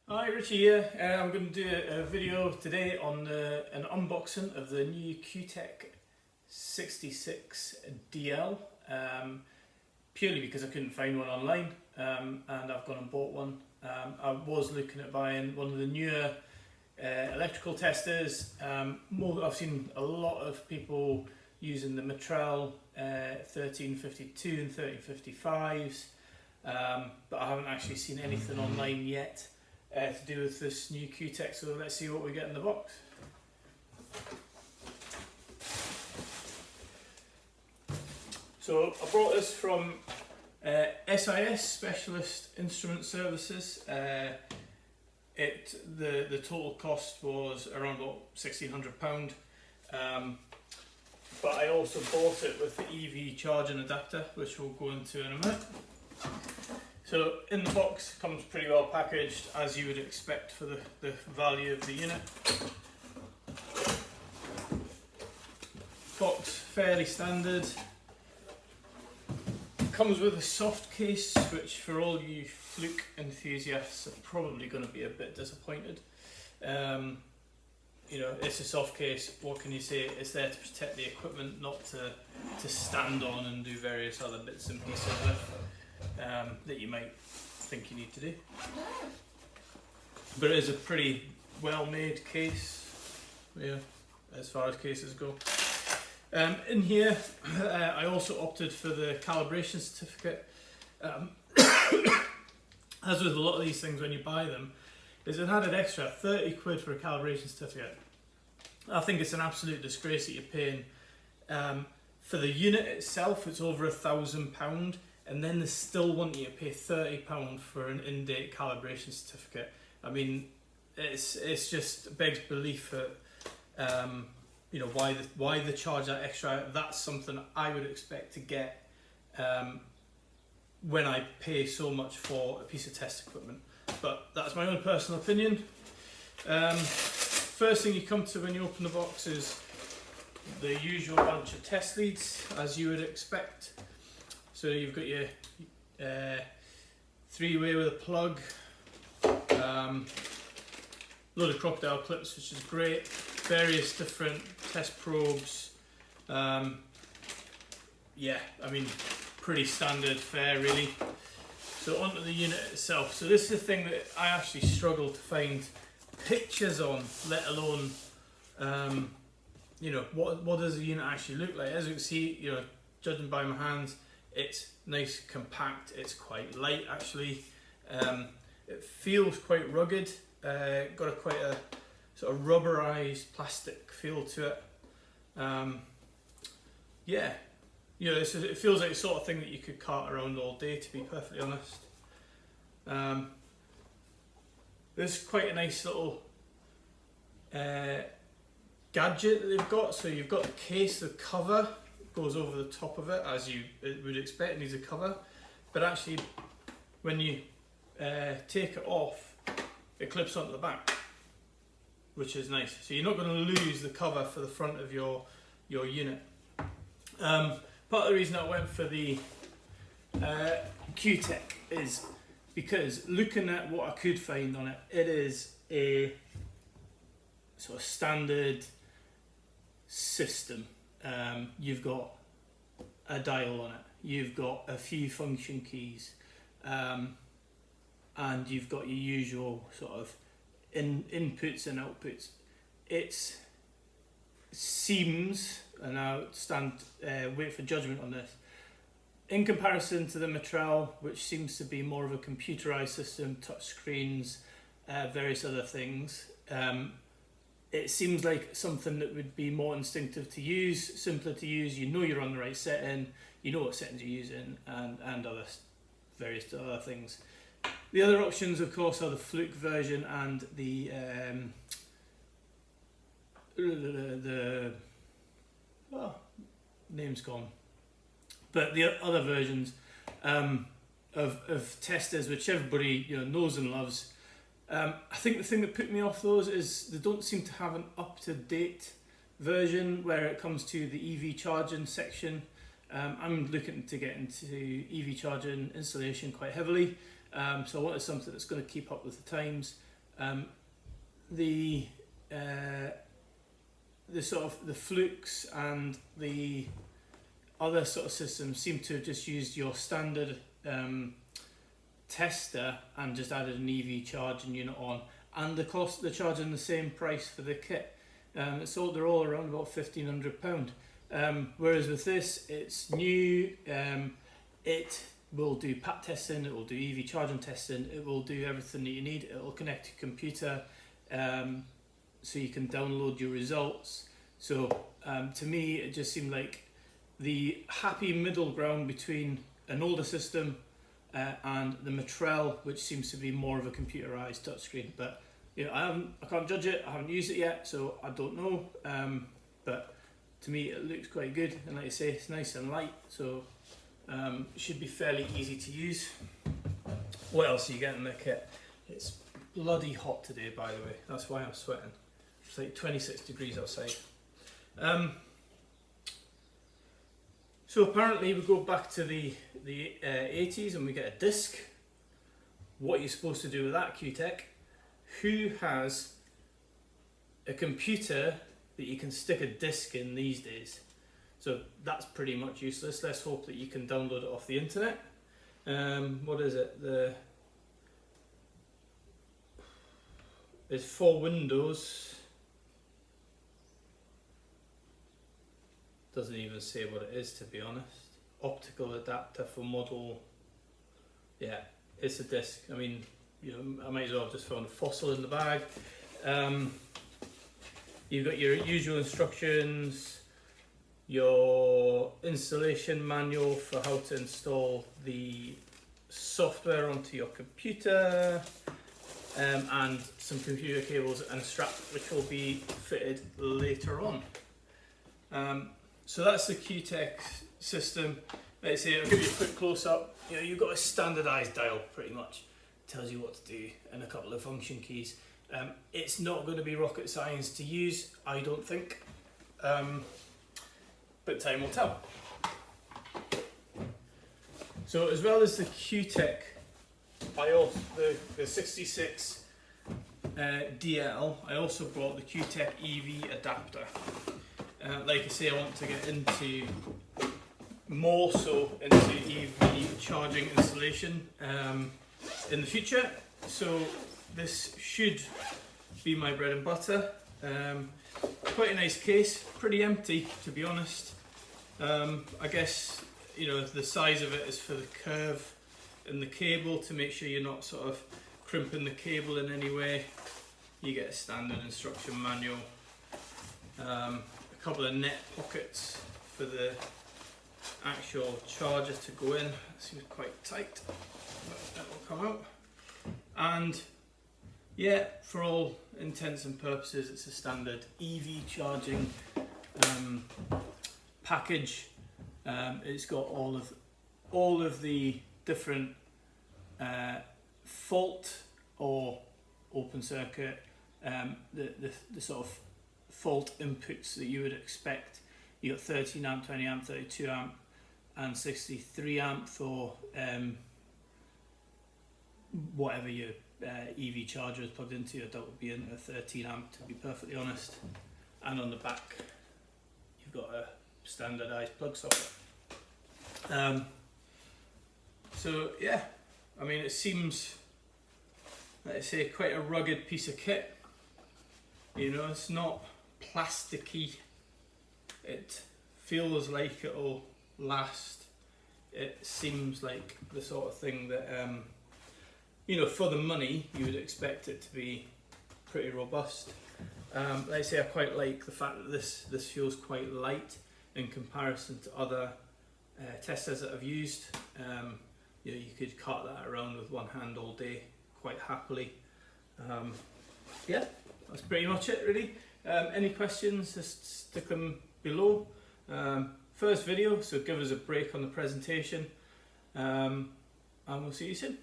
Hi, Richie here. I'm going to do a video today on an unboxing of the new Kewtech 66DL, purely because I couldn't find one online, and I've gone and bought one. I was looking at buying one of the newer electrical testers. I've seen a lot of people using the Metrel 1352 and 1355s, but I haven't actually seen anything online yet to do with this new Kewtech, so let's see what we get in the box. So I brought this from SIS, Specialist Instrument Services. The total cost was around about £1,600, but I also bought it with the EV charging adapter, which we'll go into in a minute. So in the box, comes pretty well packaged, as you would expect for the value of the unit. Box fairly standard. Comes with a soft case, which for all you Fluke enthusiasts are probably going to be a bit disappointed. You know, it's a soft case, what can you say? It's there to protect the equipment, not to stand on and do various other bits and pieces with. That you might think you need to do, but it is a pretty well made case, yeah, as far as cases go. In here I also opted for the calibration certificate. As with a lot of these things, when you buy them, there's an added extra 30 quid for a calibration certificate. I think it's an absolute disgrace that you're paying. For the unit itself, it's over £1,000, and then they still want you to pay £30 for an in-date calibration certificate. I mean, it's just begs belief that you know, why they charge that extra. That's something I would expect to get when I pay so much for a piece of test equipment. But that's my own personal opinion. First thing you come to when you open the box is the usual bunch of test leads, as you would expect. So you've got your three-way with a plug, load of crocodile clips, which is great, various different test probes. Yeah, I mean, pretty standard fare really. So onto the unit itself. So this is the thing that I actually struggle to find pictures on, let alone you know, what does the unit actually look like. As you can see, you know, judging by my hands, it's nice, compact, it's quite light actually. It feels quite rugged, got quite a sort of rubberized plastic feel to it. Yeah, you know, it feels like the sort of thing that you could cart around all day, to be perfectly honest. There's quite a nice little gadget that they've got. So you've got the case, the cover goes over the top of it, as you would expect. It needs a cover, but actually when you take it off, it clips onto the back, which is nice. So you're not going to lose the cover for the front of your unit. Part of the reason I went for the Kewtech is because looking at what I could find on it, it is a sort of standard system. You've got a dial on it, you've got a few function keys, and you've got your usual sort of inputs and outputs. It seems, and I'll wait for judgment on this, in comparison to the Metrel, which seems to be more of a computerized system, touch screens, various other things, it seems like something that would be more instinctive to use, simpler to use. You know you're on the right setting, you know what settings you're using, and various other things. The other options, of course, are the Fluke version and the name's gone. But the other versions of testers, which everybody, you know, knows and loves. I think the thing that put me off those is they don't seem to have an up-to-date version where it comes to the EV charging section. I'm looking to get into EV charging installation quite heavily, so I wanted something that's going to keep up with the times. The sort of the Flukes and the other sort of systems seem to have just used your standard tester and just added an EV charging unit on, and they're charging the same price for the kit. So they're all around about £1,500. Whereas with this, it's new. It will do PAT testing, it will do EV charging testing, it will do everything that you need. It will connect to your computer, so you can download your results. So to me, it just seemed like the happy middle ground between an older system and the Matrel, which seems to be more of a computerized touchscreen. But you know, I can't judge it. I haven't used it yet, so I don't know. But to me, it looks quite good, and like I say, it's nice and light, so it should be fairly easy to use. What else are you getting in the kit? It's bloody hot today, by the way. That's why I'm sweating. It's like 26 degrees outside. So apparently we go back to the 80s and we get a disc. What are you supposed to do with that, Kewtech? Who has a computer that you can stick a disc in these days? So that's pretty much useless. Let's hope that you can download it off the internet. What is it? It's for Windows. Doesn't even say what it is, to be honest. Optical adapter for model. Yeah, it's a disc. I mean, you know, I might as well have just found a fossil in the bag. You've got your usual instructions, your installation manual for how to install the software onto your computer, and some computer cables and a strap which will be fitted later on. So that's the Kewtech system. Like I say, I'll give you a quick close-up. You know, you've got a standardised dial pretty much. It tells you what to do and a couple of function keys. It's not going to be rocket science to use, I don't think, but time will tell. So as well as the Kewtech, the 66 DL, I also bought the Kewtech EV adapter. Like I say, I want to get into more so into EV charging installation in the future. So this should be my bread and butter. Quite a nice case, pretty empty to be honest. I guess, you know, the size of it is for the curve in the cable to make sure you're not sort of crimping the cable in any way. You get a standard instruction manual, a couple of net pockets for the actual charger to go in. It seems quite tight, but that will come out. And yeah, for all intents and purposes, it's a standard EV charging package. It's got all of the different fault or open circuit, the sort of fault inputs that you would expect. You got 13 amp, 20 amp, 32 amp, and 63 amp for whatever your EV charger is plugged into. I doubt it would be into a 13 amp, to be perfectly honest. And on the back, you've got a standardized plug socket. So yeah, I mean, it seems, let's say, quite a rugged piece of kit. You know, it's not plasticky. It feels like it'll last. It seems like the sort of thing that, you know, for the money, you would expect it to be pretty robust. Like I say, I quite like the fact that this feels quite light in comparison to other testers that I've used. You know, you could cart that around with one hand all day quite happily. Yeah, that's pretty much it really. Any questions, just stick them below. First video, so give us a break on the presentation, and we'll see you soon.